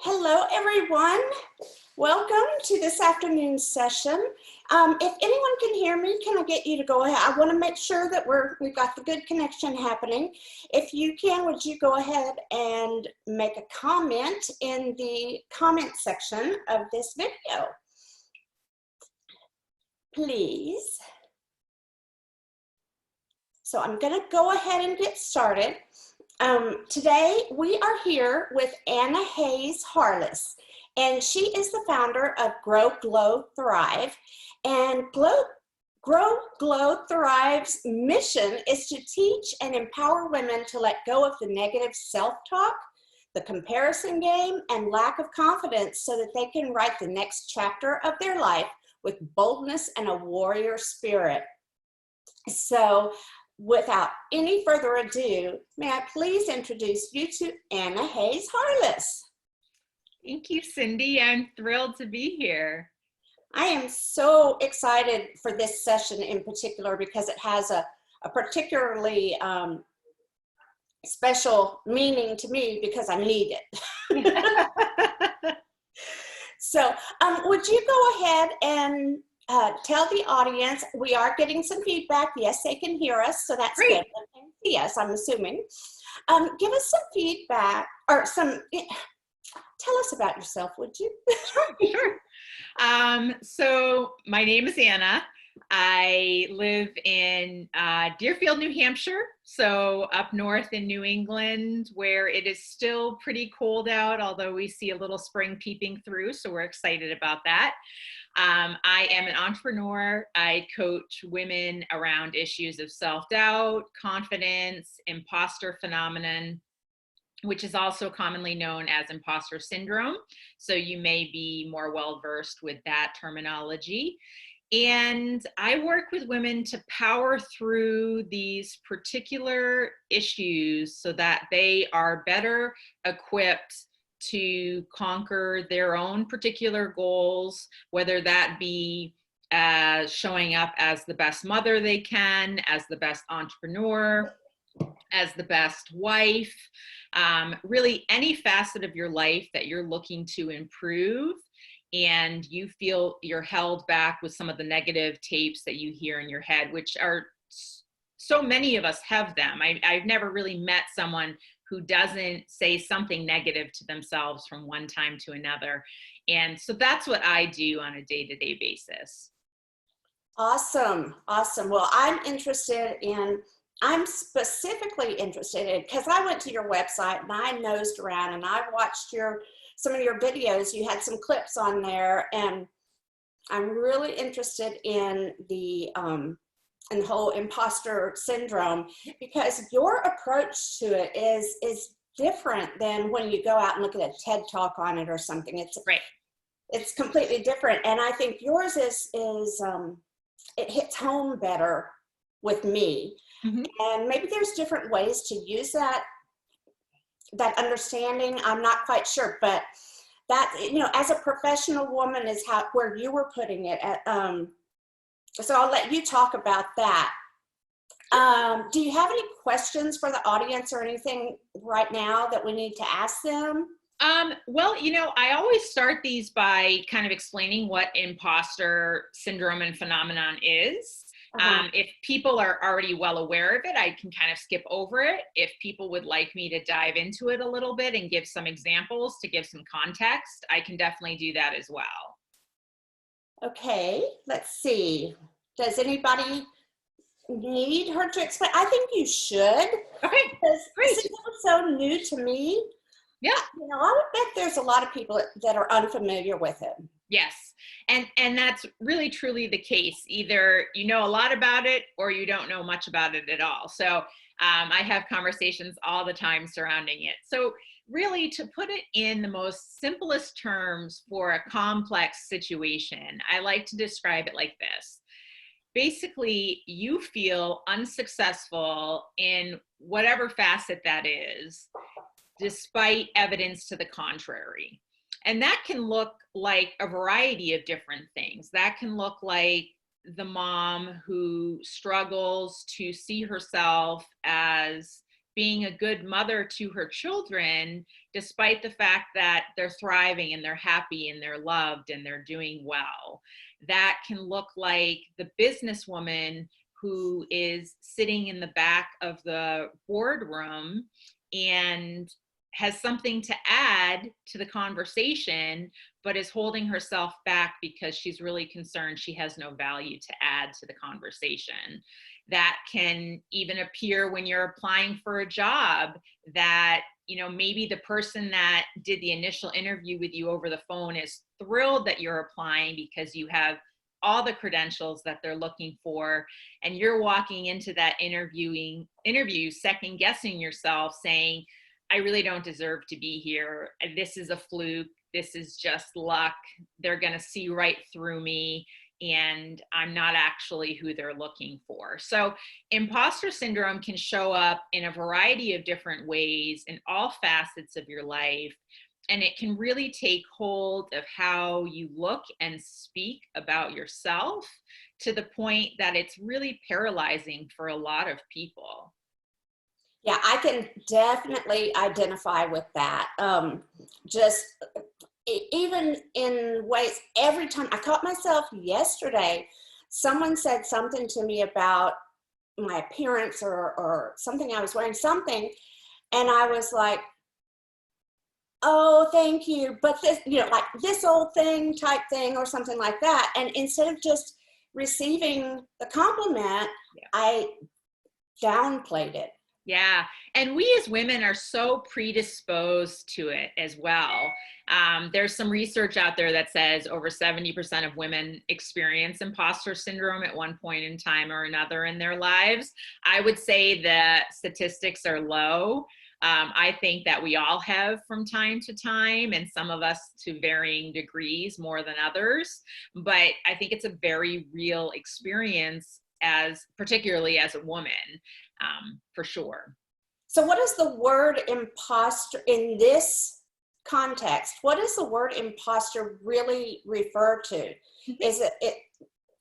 Hello, everyone. Welcome to this afternoon's session. If anyone can hear me, can I get you to go ahead? I want to make sure that we've got the good connection happening. If you can, would you go ahead and make a comment in the comment section of this video, please? So I'm going to go ahead and get started. Today we are here with Anna Hayes-Harless, and she is the founder of Grow, Glow, Thrive. And Grow, Glow, Thrive's mission is to teach and empower women to let go of the negative self-talk, the comparison game, and lack of confidence so that they can write the next chapter of their life with boldness and a warrior spirit. So, without any further ado, may I please introduce you to Anna Hayes-Harless. Thank you, Cindy. I'm thrilled to be here. I am so excited for this session in particular because it has a particularly special meaning to me because I need it. So would you go ahead and tell the audience, we are getting some feedback. Yes, they can hear us, so that's great. Good. Yes, I'm assuming. Give us some feedback or tell us about yourself, would you? Sure. So my name is Anna. I live in Deerfield, New Hampshire, so up north in New England, where it is still pretty cold out, although we see a little spring peeping through, so we're excited about that. I am an entrepreneur. I coach women around issues of self-doubt, confidence, imposter phenomenon, which is also commonly known as imposter syndrome. So you may be more well-versed with that terminology. And I work with women to power through these particular issues so that they are better equipped to conquer their own particular goals, whether that be showing up as the best mother they can, as the best entrepreneur, as the best wife, really any facet of your life that you're looking to improve and you feel you're held back with some of the negative tapes that you hear in your head, which are so many of us have them. I've never really met someone who doesn't say something negative to themselves from one time to another. And so that's what I do on a day-to-day basis. Awesome. Awesome. Well, I'm specifically interested in, because I went to your website and I nosed around and I watched some of your videos. You had some clips on there, and I'm really interested in the whole imposter syndrome, because your approach to it is different than when you go out and look at a TED talk on it or something. It's right. It's completely different, and I think yours is it hits home better with me. Mm-hmm. And maybe there's different ways to use that understanding. I'm not quite sure, but that, as a professional woman is where you were putting it at. So I'll let you talk about that. Do you have any questions for the audience or anything right now that we need to ask them? Well, I always start these by kind of explaining what imposter syndrome and phenomenon is. Uh-huh. If people are already well aware of it, I can kind of skip over it. If people would like me to dive into it a little bit and give some examples to give some context, I can definitely do that as well. Okay, let's see. Does anybody need her to explain? I think you should. Okay, great. Since it was so new to me, yeah, I would bet there's a lot of people that are unfamiliar with it. Yes, and that's really truly the case. Either you know a lot about it or you don't know much about it at all. So I have conversations all the time surrounding it. So really, to put it in the most simplest terms for a complex situation, I like to describe it like this. Basically, you feel unsuccessful in whatever facet that is, despite evidence to the contrary. And that can look like a variety of different things. That can look like the mom who struggles to see herself as being a good mother to her children, despite the fact that they're thriving and they're happy and they're loved and they're doing well. That can look like the businesswoman who is sitting in the back of the boardroom and has something to add to the conversation, but is holding herself back because she's really concerned she has no value to add to the conversation. That can even appear when you're applying for a job, that, you know, maybe the person that did the initial interview with you over the phone is thrilled that you're applying because you have all the credentials that they're looking for, and you're walking into that interview second guessing yourself, saying, I really don't deserve to be here. This is a fluke. This is just luck. They're going to see right through me, and I'm not actually who they're looking for. So imposter syndrome can show up in a variety of different ways in all facets of your life. And it can really take hold of how you look and speak about yourself, to the point that it's really paralyzing for a lot of people. Yeah, I can definitely identify with that. Just even in ways, every time I caught myself yesterday, someone said something to me about my appearance or something I was wearing, something, and I was like, oh, thank you, but this, you know, like this old thing type thing or something like that. And instead of just receiving the compliment, Yeah. I downplayed it. Yeah. And we as women are so predisposed to it as well. There's some research out there that says over 70% of women experience imposter syndrome at one point in time or another in their lives. I would say the statistics are low. I think that we all have from time to time, and some of us to varying degrees more than others. But I think it's a very real experience, particularly as a woman, for sure. So what is the word imposter in this context? What does the word imposter really refer to? Is it,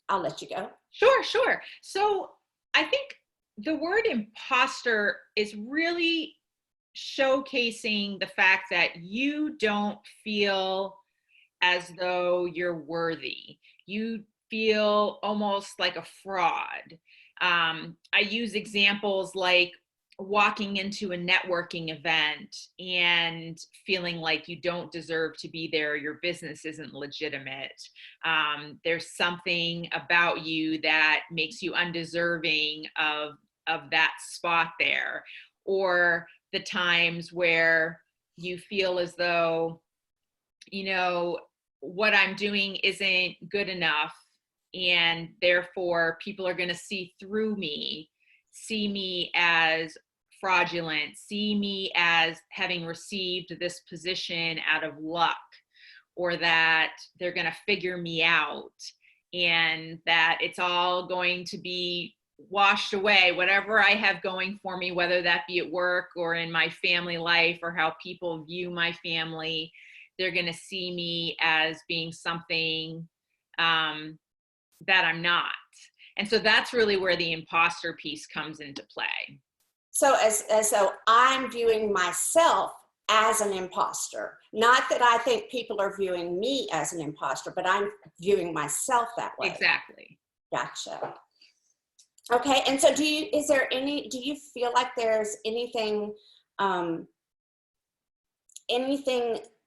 I'll let you go. Sure. So I think the word imposter is really showcasing the fact that you don't feel as though you're worthy. You feel almost like a fraud. I use examples like walking into a networking event and feeling like you don't deserve to be there, your business isn't legitimate. There's something about you that makes you undeserving of that spot there. Or the times where you feel as though, you know, what I'm doing isn't good enough, and therefore people are going to see through me, see me as fraudulent, see me as having received this position out of luck, or that they're going to figure me out, and that it's all going to be washed away, whatever I have going for me, whether that be at work or in my family life or how people view my family. They're going to see me as being something that I'm not. And so that's really where the imposter piece comes into play. So so I'm viewing myself as an imposter. Not that I think people are viewing me as an imposter, but I'm viewing myself that way. Exactly. Gotcha. Okay, and so do you feel like there's anything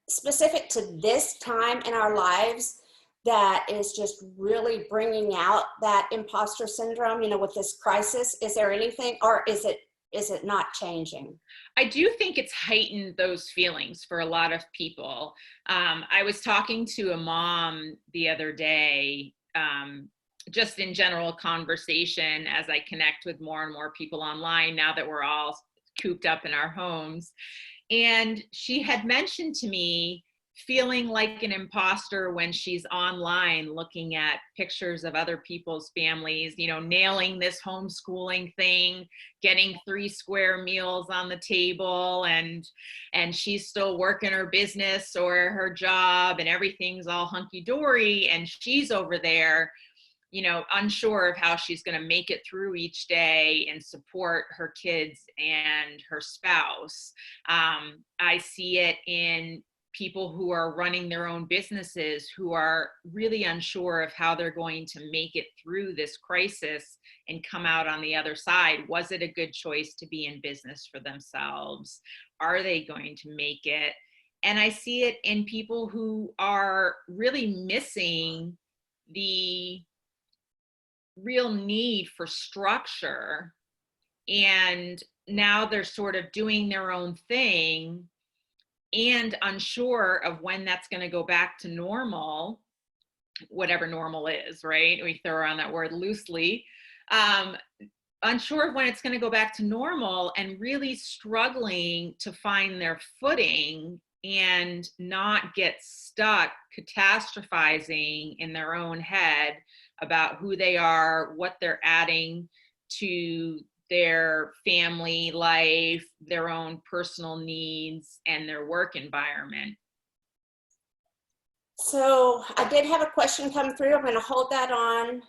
specific to this time in our lives that is just really bringing out that imposter syndrome, you know, with this crisis? Is there anything, or is it not changing? I do think it's heightened those feelings for a lot of people. I was talking to a mom the other day, just in general conversation, as I connect with more and more people online now that we're all cooped up in our homes. And she had mentioned to me feeling like an imposter when she's online looking at pictures of other people's families, you know, nailing this homeschooling thing, getting 3 square meals on the table, and she's still working her business or her job and everything's all hunky-dory, and she's over there, unsure of how she's going to make it through each day and support her kids and her spouse. I see it in people who are running their own businesses who are really unsure of how they're going to make it through this crisis and come out on the other side. Was it a good choice to be in business for themselves? Are they going to make it? And I see it in people who are really missing the real need for structure, and now they're sort of doing their own thing and unsure of when that's going to go back to normal, whatever normal is, right? We throw around that word loosely. Unsure of when it's going to go back to normal, and really struggling to find their footing and not get stuck catastrophizing in their own head about who they are, what they're adding to their family life, their own personal needs, and their work environment. So I did have a question come through. I'm going to hold that on.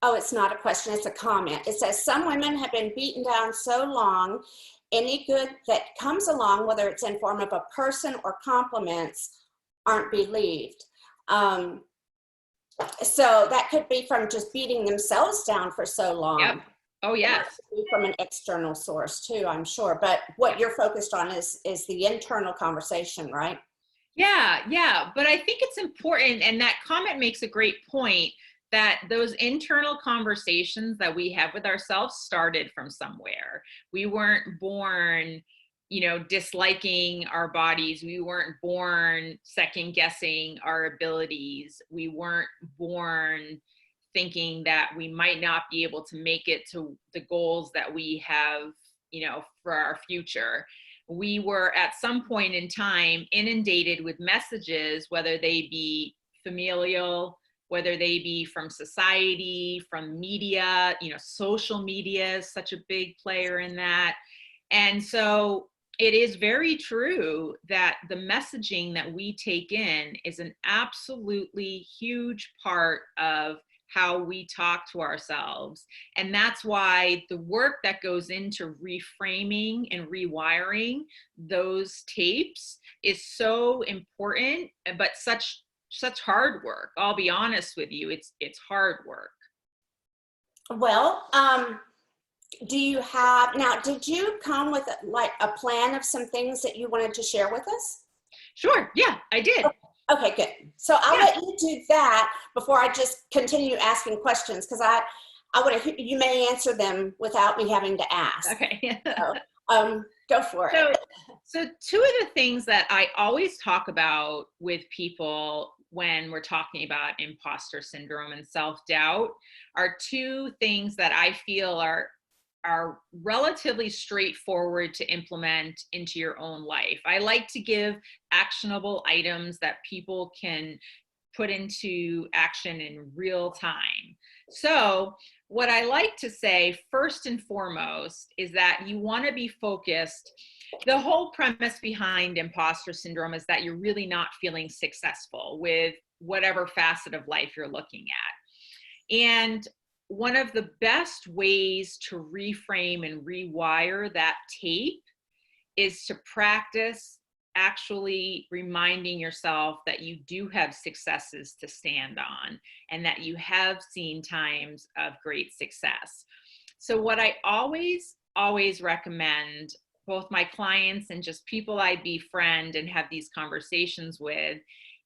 Oh, it's not a question, it's a comment. It says, some women have been beaten down so long, any good that comes along, whether it's in form of a person or compliments, aren't believed. So that could be from just beating themselves down for so long. Yep. Oh, yes. From an external source too, I'm sure. But what you're focused on is the internal conversation, right? Yeah. But I think it's important, and that comment makes a great point, that those internal conversations that we have with ourselves started from somewhere. We weren't born, disliking our bodies. We weren't born second guessing our abilities. We weren't born thinking that we might not be able to make it to the goals that we have, for our future. We were at some point in time inundated with messages, whether they be familial, whether they be from society, from media. Social media is such a big player in that. And so it is very true that the messaging that we take in is an absolutely huge part of how we talk to ourselves. And that's why the work that goes into reframing and rewiring those tapes is so important, but such hard work. I'll be honest with you, it's hard work. Well, do you have, now, did you come with like a plan of some things that you wanted to share with us? Sure, yeah, I did. Okay, good. So I'll let you do that before I just continue asking questions, because I want to, you may answer them without me having to ask. Okay. So, go for it. So two of the things that I always talk about with people when we're talking about imposter syndrome and self-doubt are two things that I feel are relatively straightforward to implement into your own life. I like to give actionable items that people can put into action in real time. So what I like to say first and foremost is that you want to be focused. The whole premise behind imposter syndrome is that you're really not feeling successful with whatever facet of life you're looking at. And one of the best ways to reframe and rewire that tape is to practice actually reminding yourself that you do have successes to stand on and that you have seen times of great success. So what I always recommend both my clients and just people I befriend and have these conversations with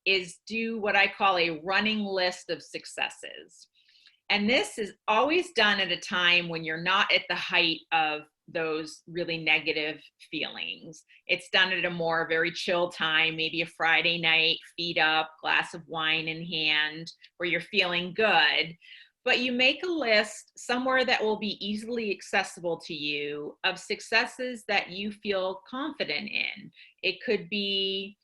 is do what I call a running list of successes. And this is always done at a time when you're not at the height of those really negative feelings. It's done at a more very chill time, maybe a Friday night, feet up, glass of wine in hand, where you're feeling good. But you make a list somewhere that will be easily accessible to you of successes that you feel confident in. It could be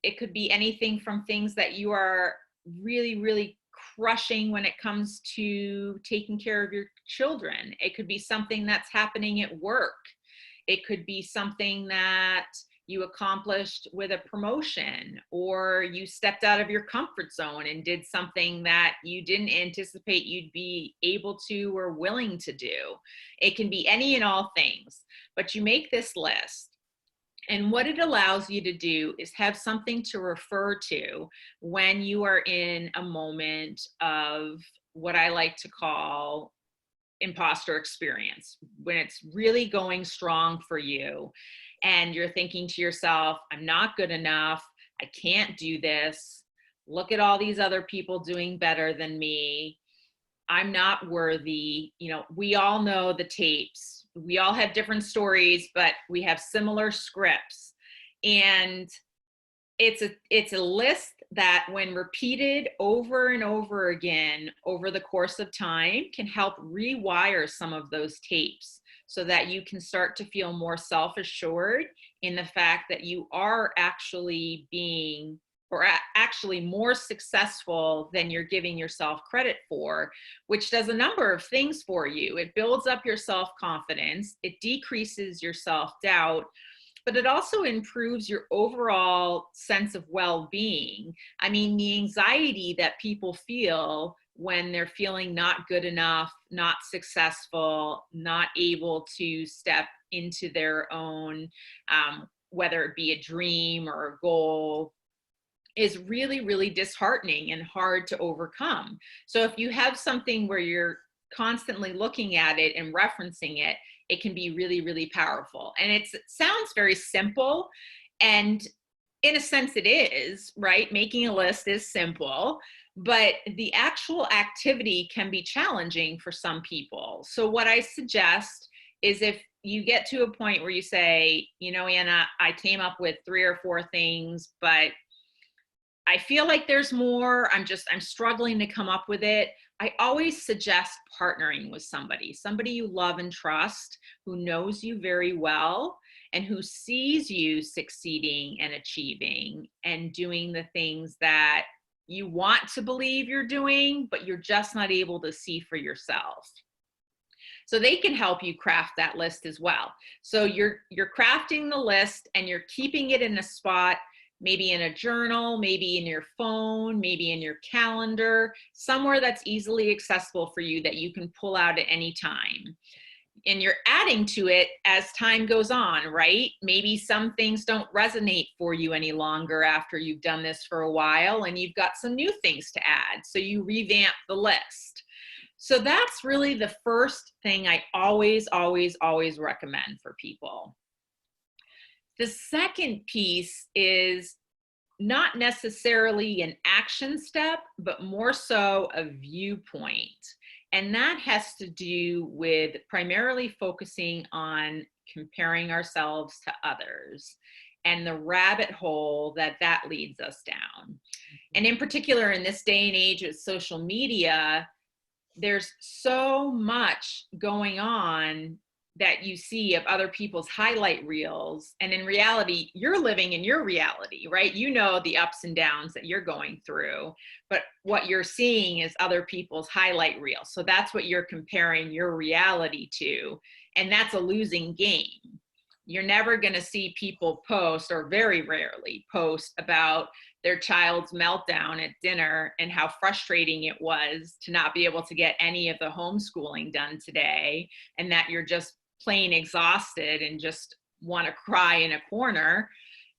anything from things that you are really, really crushing when it comes to taking care of your children. It could be something that's happening at work. It could be something that you accomplished with a promotion, or you stepped out of your comfort zone and did something that you didn't anticipate you'd be able to or willing to do. It can be any and all things, but you make this list. And what it allows you to do is have something to refer to when you are in a moment of what I like to call imposter experience, when it's really going strong for you and you're thinking to yourself, I'm not good enough, I can't do this, look at all these other people doing better than me, I'm not worthy. You know, we all know the tapes. We all have different stories, but we have similar scripts. And it's a list that, when repeated over and over again over the course of time, can help rewire some of those tapes so that you can start to feel more self-assured in the fact that you are actually being, or actually more successful than you're giving yourself credit for, which does a number of things for you. It builds up your self-confidence, it decreases your self-doubt, but it also improves your overall sense of well-being. I mean, the anxiety that people feel when they're feeling not good enough, not successful, not able to step into their own, whether it be a dream or a goal, is really, really disheartening and hard to overcome. So if you have something where you're constantly looking at it and referencing it, it can be really, really powerful. And it sounds very simple, and in a sense it is, right? Making a list is simple, but the actual activity can be challenging for some people. So what I suggest is, if you get to a point where you say, you know, Anna, I came up with 3 or 4 things, but I feel like there's more, I'm struggling to come up with it. I always suggest partnering with somebody you love and trust, who knows you very well and who sees you succeeding and achieving and doing the things that you want to believe you're doing, but you're just not able to see for yourself. So they can help you craft that list as well. So you're crafting the list and you're keeping it in a spot, maybe in a journal, maybe in your phone, maybe in your calendar, somewhere that's easily accessible for you that you can pull out at any time. And you're adding to it as time goes on, right? Maybe some things don't resonate for you any longer after you've done this for a while and you've got some new things to add. So you revamp the list. So that's really the first thing I always, always, always recommend for people. The second piece is not necessarily an action step, but more so a viewpoint. And that has to do with primarily focusing on comparing ourselves to others and the rabbit hole that that leads us down. And in particular, in this day and age with social media, there's so much going on that you see of other people's highlight reels. And in reality, you're living in your reality, right? You know the ups and downs that you're going through, but what you're seeing is other people's highlight reels. So that's what you're comparing your reality to. And that's a losing game. You're never going to see people post, or very rarely post, about their child's meltdown at dinner and how frustrating it was to not be able to get any of the homeschooling done today, and that you're just plain exhausted and just want to cry in a corner.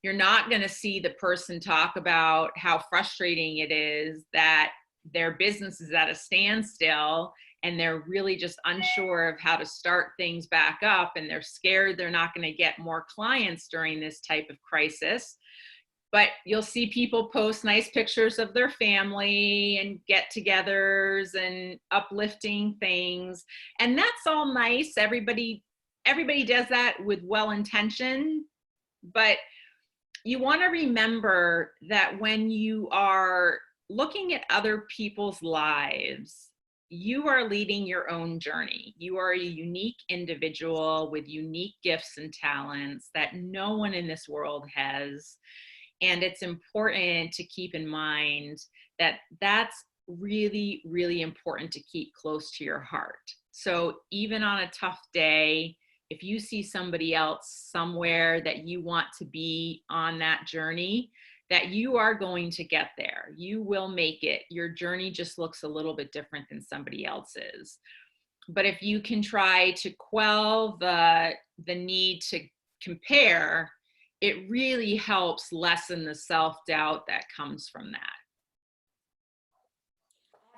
You're not going to see the person talk about how frustrating it is that their business is at a standstill and they're really just unsure of how to start things back up, and they're scared they're not going to get more clients during this type of crisis. But you'll see people post nice pictures of their family and get-togethers and uplifting things, and that's all nice. Everybody does that with well-intention, but you want to remember that when you are looking at other people's lives, you are leading your own journey. You are a unique individual with unique gifts and talents that no one in this world has. And it's important to keep in mind that that's really, really important to keep close to your heart. So even on a tough day, if you see somebody else somewhere that you want to be on that journey, that you are going to get there. You will make it. Your journey just looks a little bit different than somebody else's. But if you can try to quell the need to compare, it really helps lessen the self-doubt that comes from that.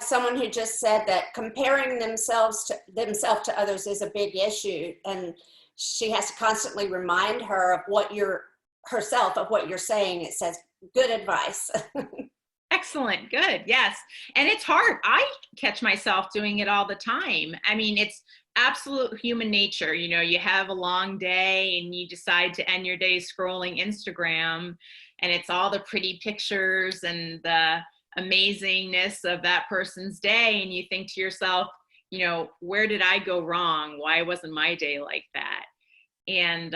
Someone who just said that comparing themselves to others is a big issue, and she has to constantly remind herself of what you're saying. It says, good advice. Excellent. Good. Yes. And it's hard. I catch myself doing it all the time. I mean, it's absolute human nature. You know, you have a long day and you decide to end your day scrolling Instagram, and it's all the pretty pictures and the amazingness of that person's day. And you think to yourself, you know, where did I go wrong? Why wasn't my day like that? And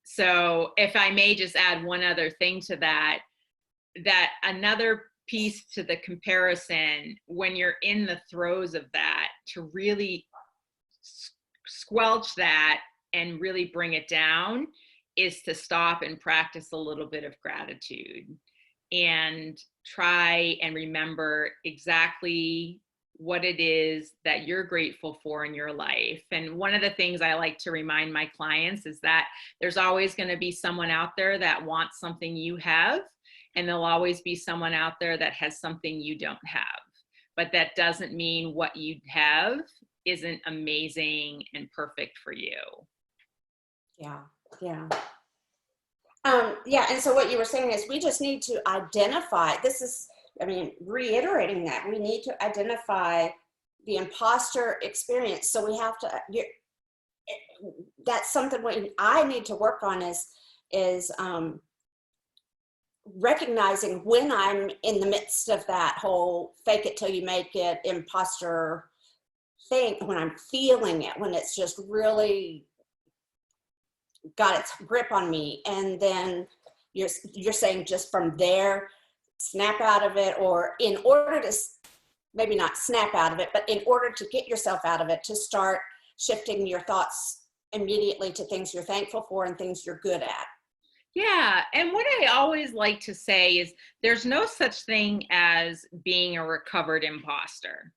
so if I may just add one other thing to that, that another piece to the comparison, when you're in the throes of that, to really squelch that and really bring it down, is to stop and practice a little bit of gratitude and try and remember exactly what it is that you're grateful for in your life. And one of the things I like to remind my clients is that there's always going to be someone out there that wants something you have, and there'll always be someone out there that has something you don't have. But that doesn't mean what you have isn't amazing and perfect for you. Yeah, yeah. Yeah, and so what you were saying is we just need to identify, reiterating that, we need to identify the imposter experience. So we have to, that's something I need to work on is recognizing when I'm in the midst of that whole fake it till you make it imposter thing, when I'm feeling it, when it's just really got its grip on me. And then you're saying just from there, snap out of it, or in order to, maybe not snap out of it, but in order to get yourself out of it, to start shifting your thoughts immediately to things you're thankful for and things you're good at. Yeah. And what I always like to say is there's no such thing as being a recovered imposter.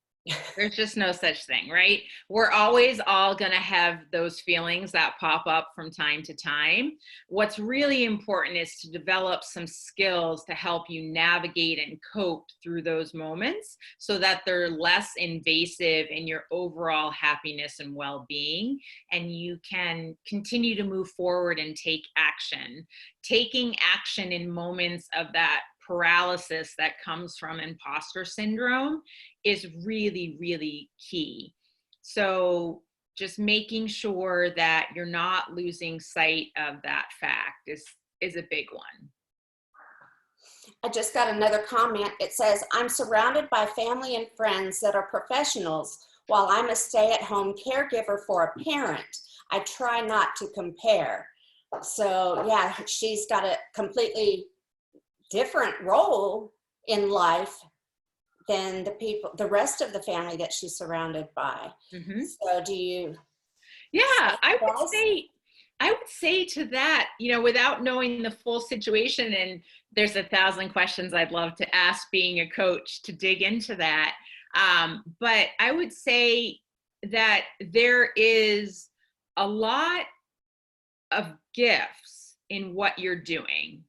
There's just no such thing, right? We're always all going to have those feelings that pop up from time to time. What's really important is to develop some skills to help you navigate and cope through those moments so that they're less invasive in your overall happiness and well-being, and you can continue to move forward and take action. Taking action in moments of that paralysis that comes from imposter syndrome is really, really key. So just making sure that you're not losing sight of that fact is a big one. I just got another comment. It says, I'm surrounded by family and friends that are professionals while I'm a stay-at-home caregiver for a parent. I try not to compare. So yeah, she's got a completely different role in life than the rest of the family that she's surrounded by. Mm-hmm. So do you? Yeah, I would say to that, you know, without knowing the full situation, and there's 1,000 questions I'd love to ask being a coach to dig into that. But I would say that there is a lot of gifts in what you're doing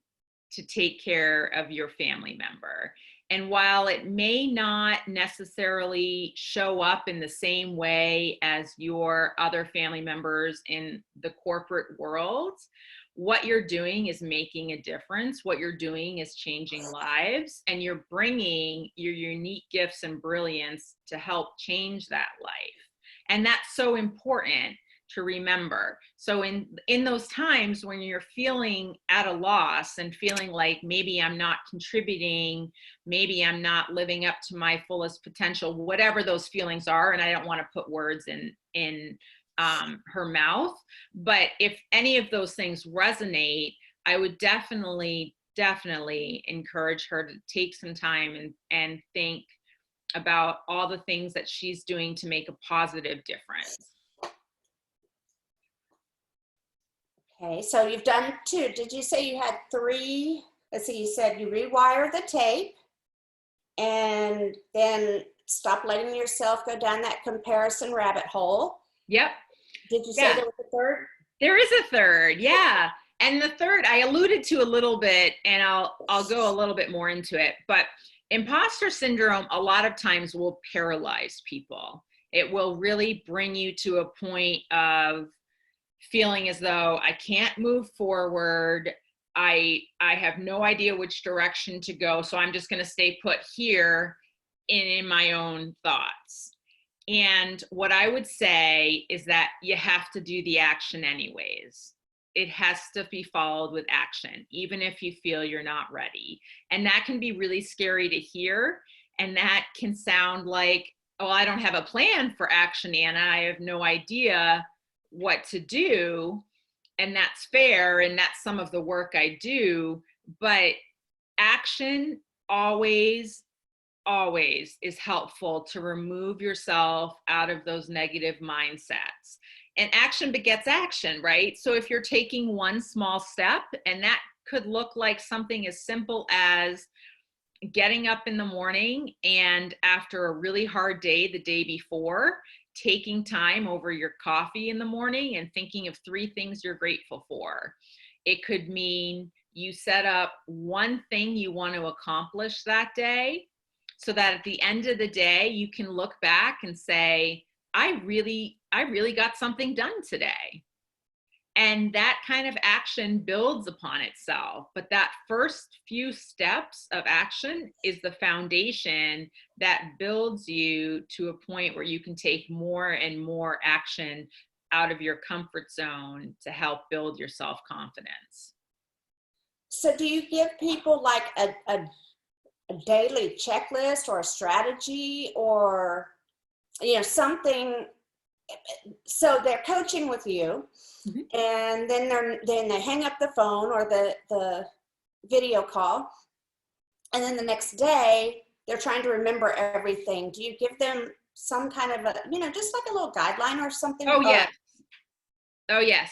to take care of your family member. And while it may not necessarily show up in the same way as your other family members in the corporate world, what you're doing is making a difference. What you're doing is changing lives, and you're bringing your unique gifts and brilliance to help change that life. And that's so important to remember. So in those times when you're feeling at a loss and feeling like maybe I'm not contributing, maybe I'm not living up to my fullest potential, whatever those feelings are, and I don't want to put words in her mouth, but if any of those things resonate, I would definitely encourage her to take some time and think about all the things that she's doing to make a positive difference. Okay, so you've done two. Did you say you had three? Let's see, you said you rewire the tape and then stop letting yourself go down that comparison rabbit hole. Yep. Did you say Yeah. there was a third? There is a third. Yeah. And the third I alluded to a little bit, and I'll go a little bit more into it. But imposter syndrome a lot of times will paralyze people. It will really bring you to a point of feeling as though I can't move forward. I have no idea which direction to go, so I'm just going to stay put here in my own thoughts. And what I would say is that you have to do the action anyways. It has to be followed with action, even if you feel you're not ready. And that can be really scary to hear. And that can sound like, oh, I don't have a plan for action, Anna. I have no idea what to do. And that's fair. And that's some of the work I do. But action always is helpful to remove yourself out of those negative mindsets. And action begets action, right? So if you're taking one small step, and that could look like something as simple as getting up in the morning and after a really hard day the day before, taking time over your coffee in the morning and thinking of 3 things you're grateful for. It could mean you set up one thing you want to accomplish that day, so that at the end of the day, you can look back and say, I really got something done today. And that kind of action builds upon itself. But that first few steps of action is the foundation that builds you to a point where you can take more and more action out of your comfort zone to help build your self-confidence. So do you give people like a daily checklist or a strategy, or something, so they're coaching with you, and then they hang up the phone or the video call, and then the next day they're trying to remember everything? Do you give them some kind of a, just like a little guideline or something? Oh, yes. Oh, yes.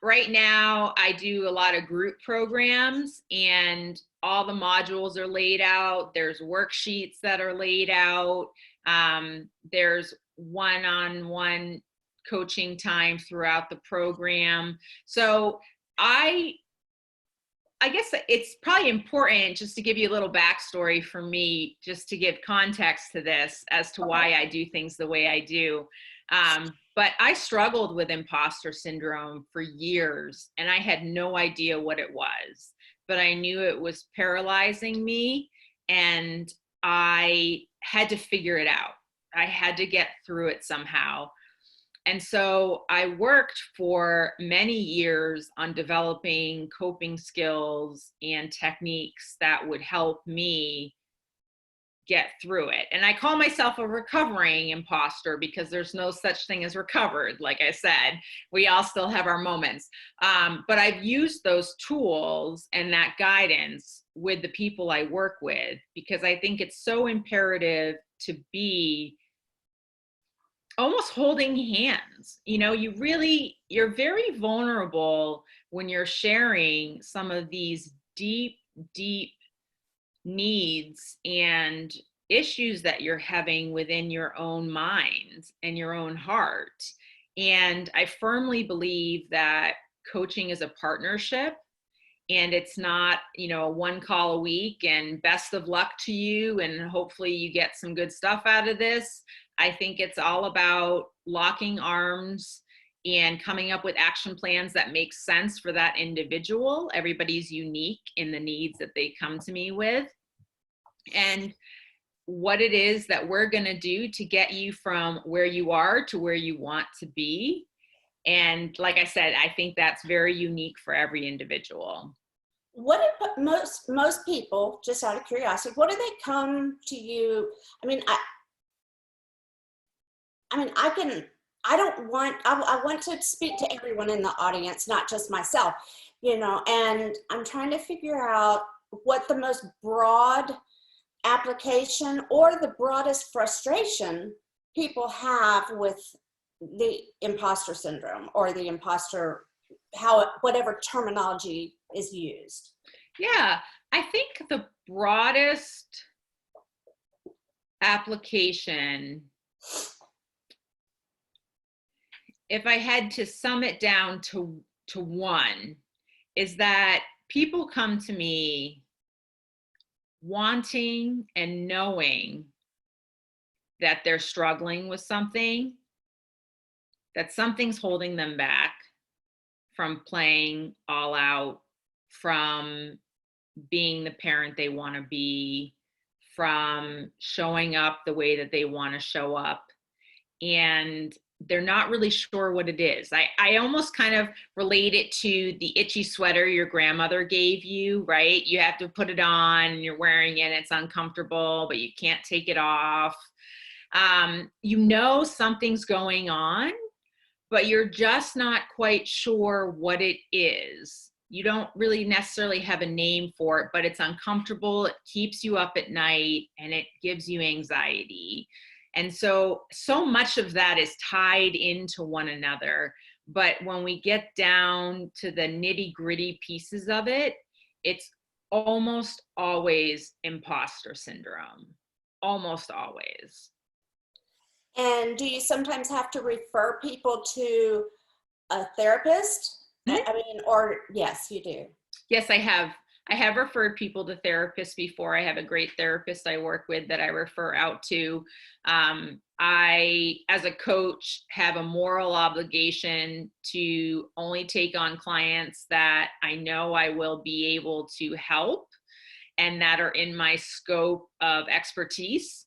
Right now, I do a lot of group programs, and all the modules are laid out. There's worksheets that are laid out. There's one-on-one coaching time throughout the program. So I guess it's probably important just to give you a little backstory for me, just to give context to this as to why I do things the way I do. But I struggled with imposter syndrome for years, and I had no idea what it was, but I knew it was paralyzing me, and I had to figure it out. I had to get through it somehow. And so I worked for many years on developing coping skills and techniques that would help me get through it. And I call myself a recovering imposter because there's no such thing as recovered. Like I said, we all still have our moments. But I've used those tools and that guidance with the people I work with, because I think it's so imperative to be almost holding hands. You're very vulnerable when you're sharing some of these deep needs and issues that you're having within your own mind and your own heart. And I firmly believe that coaching is a partnership, and it's not, one call a week and best of luck to you and hopefully you get some good stuff out of this. I think it's all about locking arms and coming up with action plans that make sense for that individual. Everybody's unique in the needs that they come to me with, and what it is that we're going to do to get you from where you are to where you want to be. And like I said, I think that's very unique for every individual. What if most people, just out of curiosity, what do they come to you? I want to speak to everyone in the audience, not just myself, and I'm trying to figure out what the most broad application or the broadest frustration people have with the imposter syndrome or the imposter whatever terminology is used. Yeah, I think the broadest application, if I had to sum it down to one, is that people come to me wanting and knowing that they're struggling with something, that something's holding them back from playing all out, from being the parent they want to be, from showing up the way that they want to show up. And they're not really sure what it is. I almost kind of relate it to the itchy sweater your grandmother gave you, right? You have to put it on and you're wearing it, it's uncomfortable, but you can't take it off. You know something's going on, but you're just not quite sure what it is. You don't really necessarily have a name for it, but it's uncomfortable, it keeps you up at night, and it gives you anxiety. And so much of that is tied into one another. But when we get down to the nitty-gritty pieces of it, it's almost always imposter syndrome. Almost always. And do you sometimes have to refer people to a therapist? Mm-hmm. I mean, or yes, you do. Yes, I have. I have referred people to therapists before. I have a great therapist I work with that I refer out to. I, as a coach, have a moral obligation to only take on clients that I know I will be able to help and that are in my scope of expertise.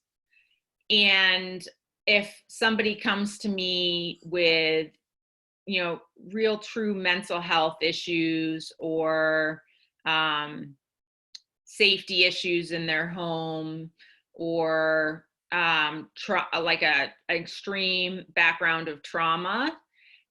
And if somebody comes to me with, real true mental health issues or safety issues in their home, or like a extreme background of trauma,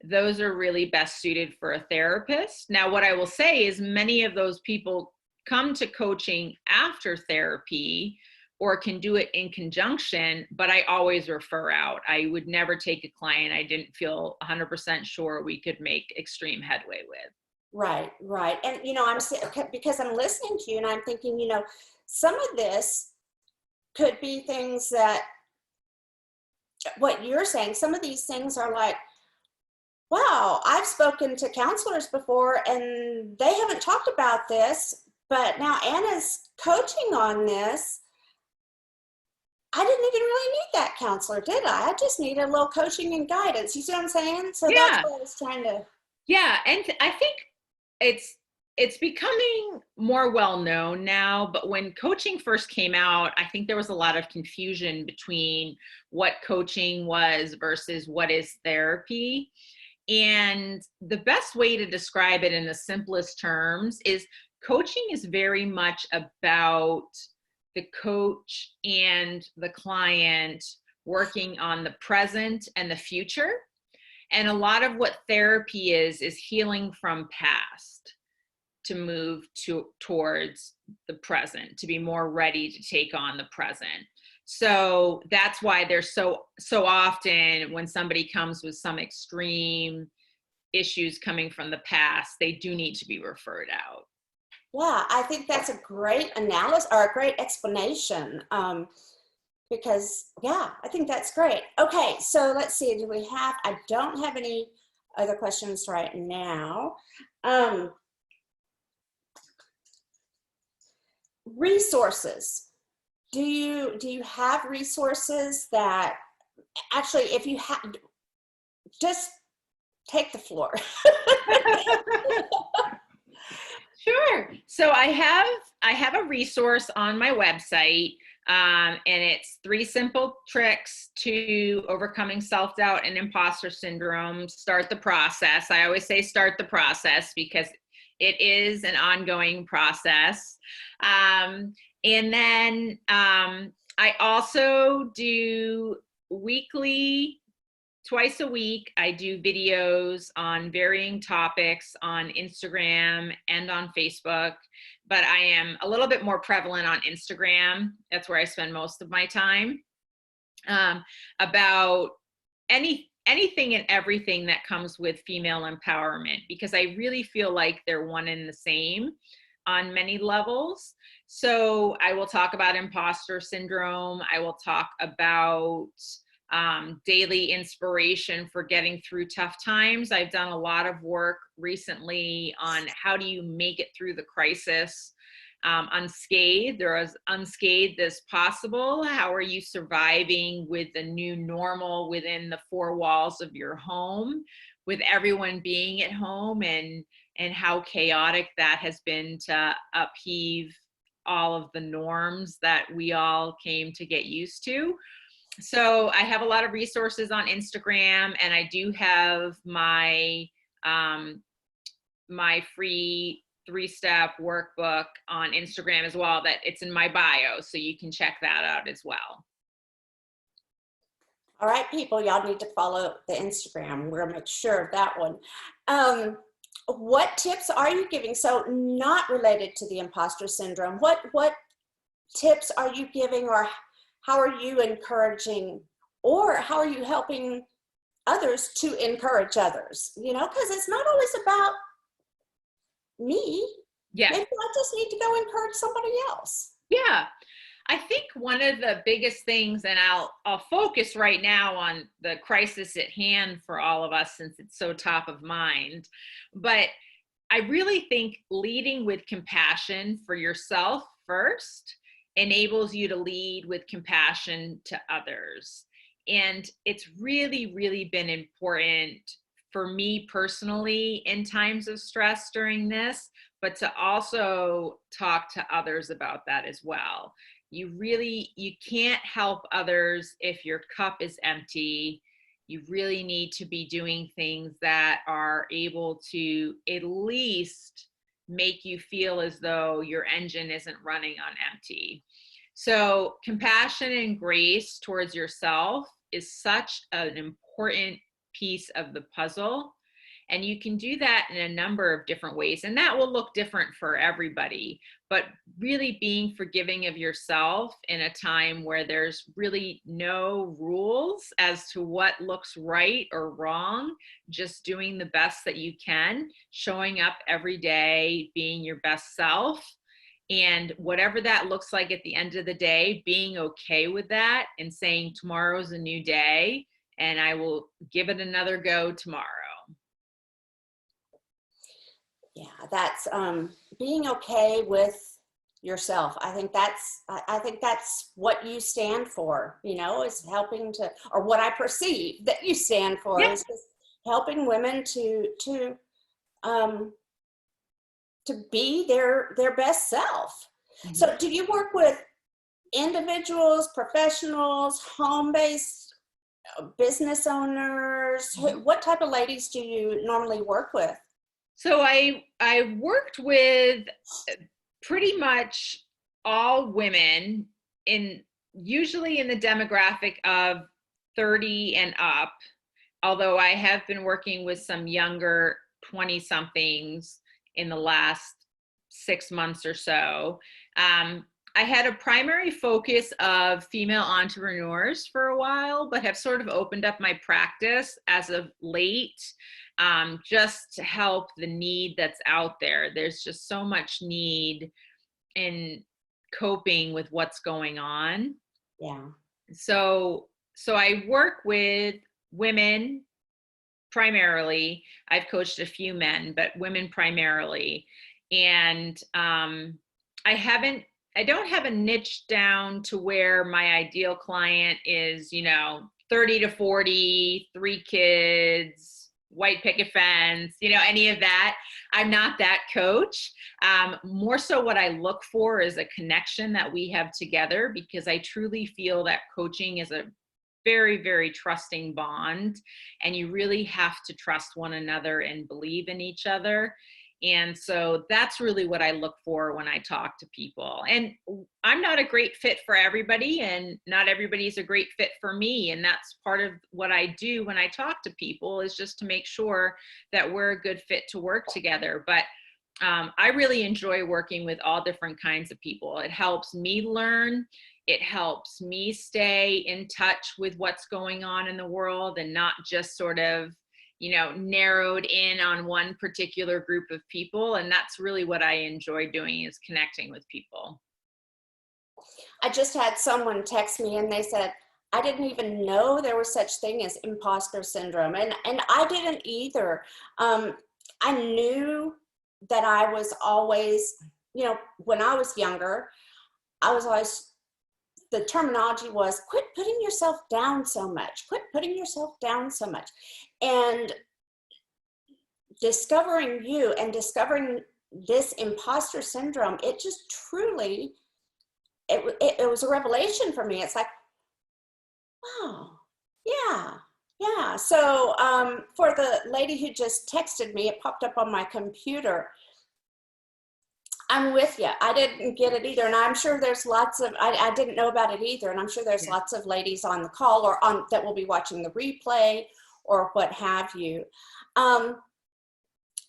those are really best suited for a therapist. Now, what I will say is many of those people come to coaching after therapy or can do it in conjunction, but I always refer out. I would never take a client I didn't feel 100% sure we could make extreme headway with. Right, right. And, because I'm listening to you and I'm thinking, some of this could be things that, what you're saying, some of these things are like, wow, I've spoken to counselors before and they haven't talked about this, but now Anna's coaching on this. I didn't even really need that counselor, did I? I just need a little coaching and guidance. You see what I'm saying? So Yeah. That's what I was trying to. Yeah, and I think it's becoming more well known now, but when coaching first came out, I think there was a lot of confusion between what coaching was versus what is therapy. And the best way to describe it in the simplest terms is coaching is very much about the coach and the client working on the present and the future. And a lot of what therapy is healing from past to move towards the present, to be more ready to take on the present. So that's why there's so often when somebody comes with some extreme issues coming from the past, they do need to be referred out. Yeah, I think that's a great analysis or a great explanation. Because, yeah, I think that's great. Okay, so let's see. I don't have any other questions right now. Resources. Do you have resources that actually, if you have, just take the floor. Sure. So I have a resource on my website, and it's 3 simple tricks to overcoming self-doubt and imposter syndrome. Start the process. I always say start the process because it is an ongoing process. And then I also do twice a week, I do videos on varying topics on Instagram and on Facebook, but I am a little bit more prevalent on Instagram. That's where I spend most of my time, about anything and everything that comes with female empowerment, because I really feel like they're one and the same on many levels. So I will talk about imposter syndrome. I will talk about daily inspiration for getting through tough times. I've done a lot of work recently on how do you make it through the crisis unscathed, or as unscathed as possible. How are you surviving with the new normal within the four walls of your home, with everyone being at home, and how chaotic that has been to upheave all of the norms that we all came to get used to. So I have a lot of resources on Instagram, and I do have my my free 3-step workbook on Instagram as well, that it's in my bio, so you can check that out as well. All right, people, y'all need to follow the Instagram. We're gonna make sure of that one. What tips are you giving? So not related to the imposter syndrome, what tips are you giving, or how are you encouraging, or how are you helping others to encourage others? You know, because it's not always about me. Yeah. Maybe I just need to go encourage somebody else. Yeah. I think one of the biggest things, and I'll focus right now on the crisis at hand for all of us since it's so top of mind, but I really think leading with compassion for yourself first enables you to lead with compassion to others. And it's really, really been important for me personally in times of stress during this, but to also talk to others about that as well. You can't help others if your cup is empty. You really need to be doing things that are able to at least make you feel as though your engine isn't running on empty. So compassion and grace towards yourself is such an important piece of the puzzle. And you can do that in a number of different ways, and that will look different for everybody. But really being forgiving of yourself in a time where there's really no rules as to what looks right or wrong, just doing the best that you can, showing up every day, being your best self. And whatever that looks like at the end of the day, being okay with that and saying tomorrow's a new day and I will give it another go tomorrow. Yeah, that's being okay with yourself. I think that's what you stand for, you know, is helping to, or what I perceive that you stand for, Yeah. is just helping women to be their best self. Mm-hmm. So do you work with individuals, professionals, home-based business owners? Mm-hmm. What type of ladies do you normally work with? So I worked with pretty much all women, usually in the demographic of 30 and up, although I have been working with some younger 20-somethings in the last 6 months or so. I had a primary focus of female entrepreneurs for a while, but have sort of opened up my practice as of late, just to help the need that's out there. There's just so much need in coping with what's going on. Yeah. So I work with women primarily. I've coached a few men, but women primarily. And I don't have a niche down to where my ideal client is, 30 to 40, 3 kids, white picket fence, any of that. I'm not that coach. More so what I look for is a connection that we have together, because I truly feel that coaching is a very, very trusting bond, and you really have to trust one another and believe in each other. And so that's really what I look for when I talk to people. And I'm not a great fit for everybody, and not everybody's a great fit for me. And that's part of what I do when I talk to people, is just to make sure that we're a good fit to work together. But I really enjoy working with all different kinds of people. It helps me learn. It helps me stay in touch with what's going on in the world and not just sort of, narrowed in on one particular group of people. And that's really what I enjoy doing, is connecting with people. I just had someone text me and they said, I didn't even know there was such thing as imposter syndrome. And I didn't either. I knew that I was always, when I was younger, I was always, the terminology was quit putting yourself down so much, quit putting yourself down so much. And discovering you and discovering this imposter syndrome, it just truly, it was a revelation for me. It's like, wow, yeah. So for the lady who just texted me, it popped up on my computer. I'm with you. I didn't get it either. And I'm sure there's lots of, I didn't know about it either. And I'm sure there's lots of ladies on the call or on that will be watching the replay or what have you.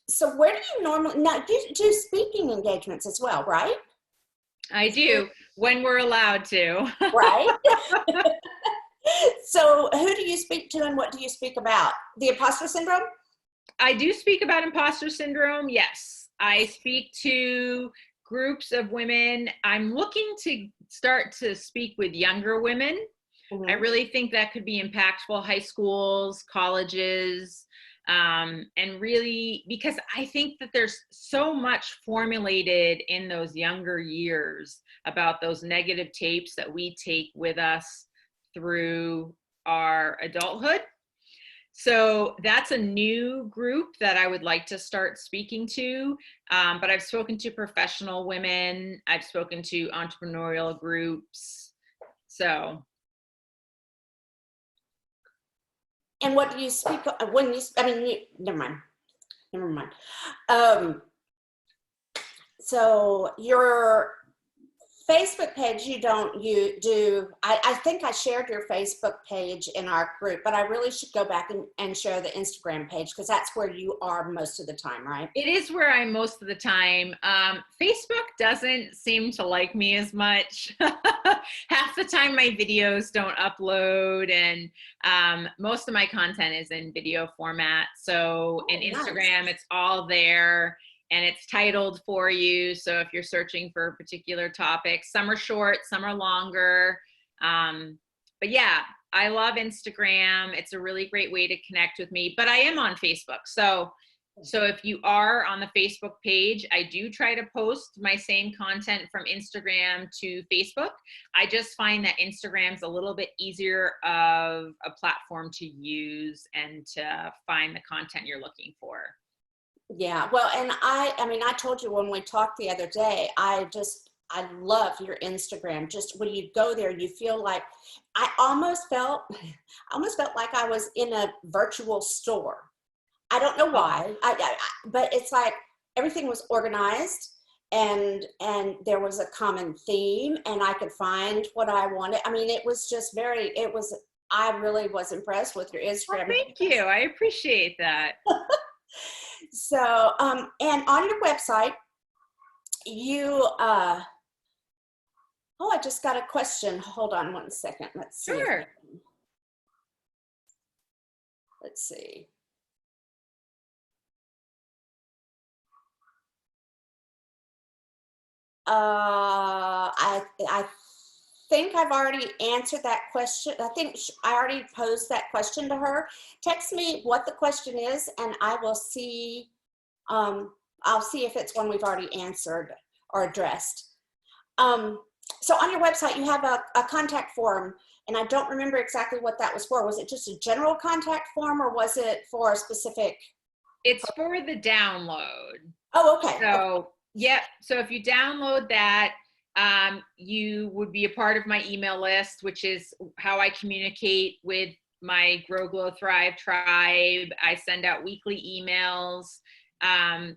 So where do you normally, now you do speaking engagements as well, right? I do, when we're allowed to. Right. So who do you speak to and what do you speak about? The imposter syndrome? I do speak about imposter syndrome, yes. I speak to groups of women. I'm looking to start to speak with younger women. Mm-hmm. I really think that could be impactful, high schools, colleges, and really, because I think that there's so much formulated in those younger years about those negative tapes that we take with us through our adulthood. So that's a new group that I would like to start speaking to. But I've spoken to professional women. I've spoken to entrepreneurial groups. So. And what do you speak when you, never mind. So your Facebook page, you do, I think I shared your Facebook page in our group, but I really should go back and share the Instagram page because that's where you are most of the time, right? It is where I'm most of the time. Facebook doesn't seem to like me as much. Half the time my videos don't upload, and most of my content is in video format. So in Instagram, It's all there. And it's titled for you. So if you're searching for a particular topic, some are short, some are longer. But yeah, I love Instagram. It's a really great way to connect with me, but I am on Facebook. So if you are on the Facebook page, I do try to post my same content from Instagram to Facebook. I just find that Instagram's a little bit easier of a platform to use and to find the content you're looking for. Yeah, well, and I told you when we talked the other day, I love your Instagram. Just when you go there, you feel like, I almost felt like I was in a virtual store. I don't know why, but it's like everything was organized and there was a common theme and I could find what I wanted. I mean, it was just I really was impressed with your Instagram. Well, thank you. I appreciate that. So, and on your website, you, I just got a question. Hold on one second. Let's see. Sure. Let's see. I think I've already answered that question. I think I already posed that question to her. Text me what the question is and I will see, I'll see if it's one we've already answered or addressed. So on your website, you have a contact form and I don't remember exactly what that was for. Was it just a general contact form or was it for a specific? It's for the download. Oh, okay. So, yeah. So if you download that, you would be a part of my email list, which is how I communicate with my Grow, Glow, Thrive tribe. I send out weekly emails.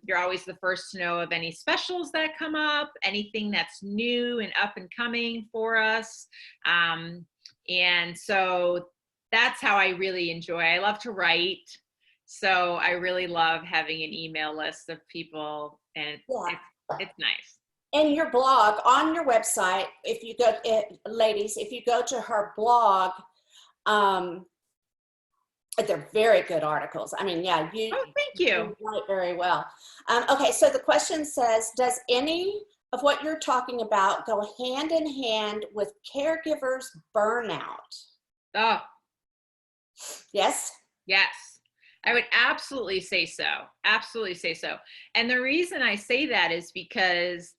You're always the first to know of any specials that come up, anything that's new and up and coming for us. And so that's how I really enjoy. I love to write. So I really love having an email list of people, and it's nice. in your blog, on your website, if you go, ladies, if you go to her blog, they're very good articles. I mean, yeah, Oh, thank you. you write very well. Okay, so the question says, does any of what you're talking about go hand in hand with caregivers burnout? Oh, Yes? yes. I would absolutely say so. Absolutely say so. And the reason I say that is because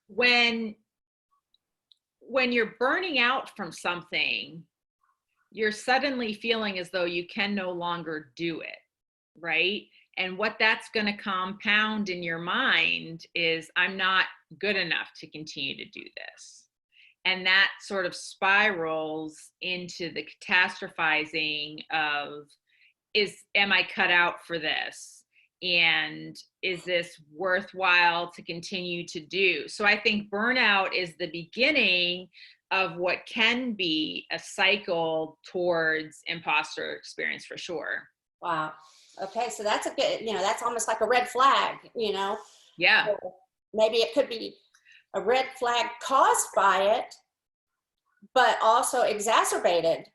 when you're burning out from something, you're suddenly feeling as though you can no longer do it, right? And what that's going to compound in your mind is, I'm not good enough to continue to do this. And that sort of spirals into the catastrophizing of, am I cut out for this? And is this worthwhile to continue to do? So I think burnout is the beginning of what can be a cycle towards imposter experience, for sure. Wow. Okay, so that's a good, that's almost like a red flag, Yeah. So maybe it could be a red flag caused by it, but also exacerbated,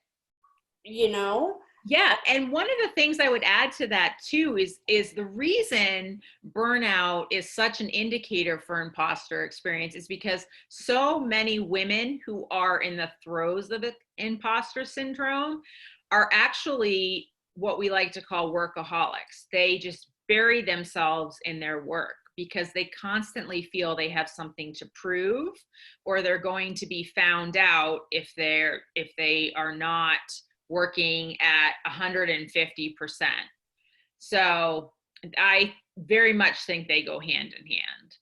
Yeah, and one of the things I would add to that too is the reason burnout is such an indicator for imposter experience is because so many women who are in the throes of imposter syndrome are actually what we like to call workaholics. They just bury themselves in their work because they constantly feel they have something to prove, or they're going to be found out if they are not working at 150%. So I very much think they go hand in hand.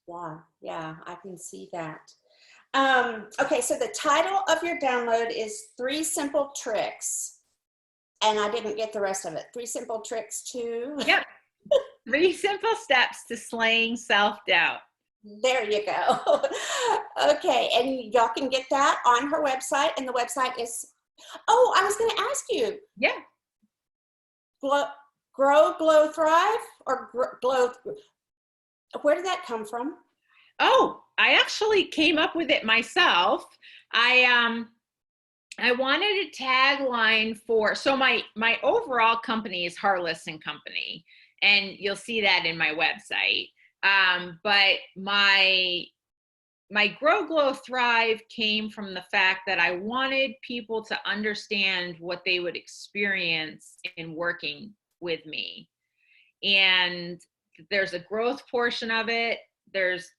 Yeah, I can see that. Okay, so the title of your download is 3 Simple Tricks. And I didn't get the rest of it. 3 Simple Tricks to... Yep. 3 simple steps to slaying self-doubt. There you go. Okay, and y'all can get that on her website, and the website is, oh, I was going to ask you. Yeah. Grow, Glow, Thrive, or Glow, where did that come from? Oh, I actually came up with it myself. I wanted a tagline for, so my overall company is Harless and Company, and you'll see that in my website. But my Grow, Glow, Thrive came from the fact that I wanted people to understand what they would experience in working with me. And there's a growth portion of it.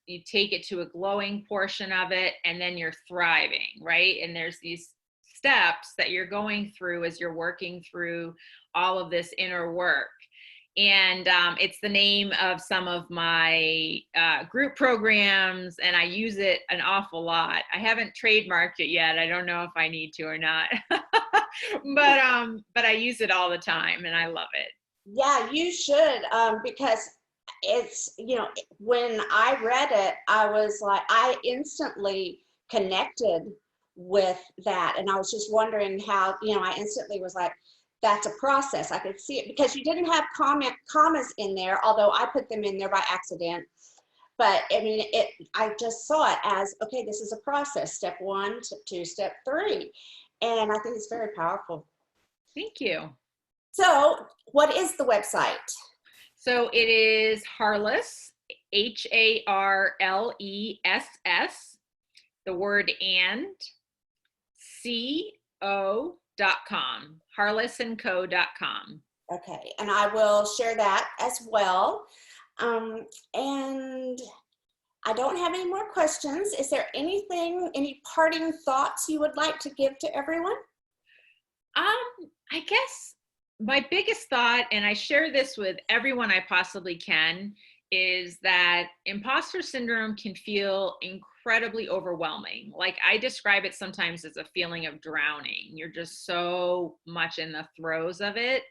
You take it to a glowing portion of it, and then you're thriving, right? And there's these steps that you're going through as you're working through all of this inner work. And it's the name of some of my group programs, and I use it an awful lot. I haven't trademarked it yet. I don't know if I need to or not, but I use it all the time, and I love it. Yeah, you should, because it's, when I read it, I was like, I instantly connected with that. And I was just wondering how, I instantly was like, that's a process. I could see it because you didn't have commas in there, although I put them in there by accident. But I mean, I just saw it as, okay, this is a process. Step 1, step 2, step 3. And I think it's very powerful. Thank you. So what is the website? So it is Harless, HARLESS, the word and, CO.com, harlessandco.com. Okay, and I will share that as well. And I don't have any more questions. Is there any parting thoughts you would like to give to everyone? I guess my biggest thought, and I share this with everyone I possibly can, is that imposter syndrome can feel incredibly overwhelming. Like, I describe it sometimes as a feeling of drowning. You're just so much in the throes of it,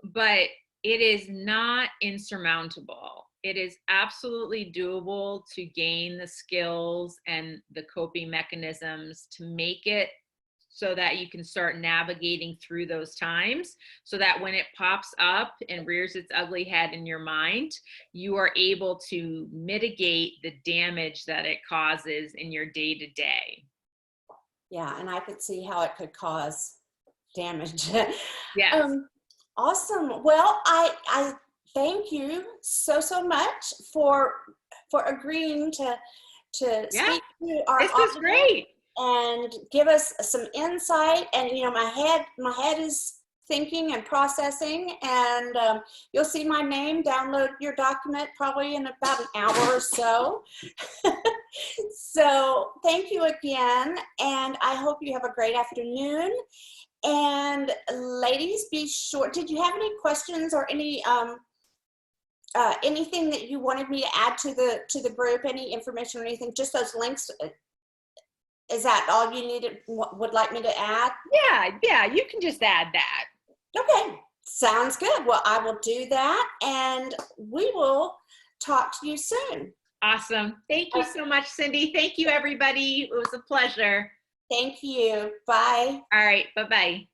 but it is not insurmountable. It is absolutely doable to gain the skills and the coping mechanisms to make it so that you can start navigating through those times, so that when it pops up and rears its ugly head in your mind, you are able to mitigate the damage that it causes in your day-to-day. Yeah, and I could see how it could cause damage. Yes. Awesome. Well, I thank you so much for agreeing to Yeah, speak to our this is audience great. and give us some insight. And you know, my head is thinking and processing, and you'll see my name. Download your document probably in about an hour or so. So thank you again, and I hope you have a great afternoon. And ladies, be sure. Did you have any questions or any anything that you wanted me to add to the group? Any information or anything? Just those links. Is that all you needed? Would like me to add? Yeah, you can just add that. Okay, sounds good. Well, I will do that, and we will talk to you soon. Awesome. Thank you so much, Cindy. Thank you, everybody. It was a pleasure. Thank you. Bye. All right. Bye-bye.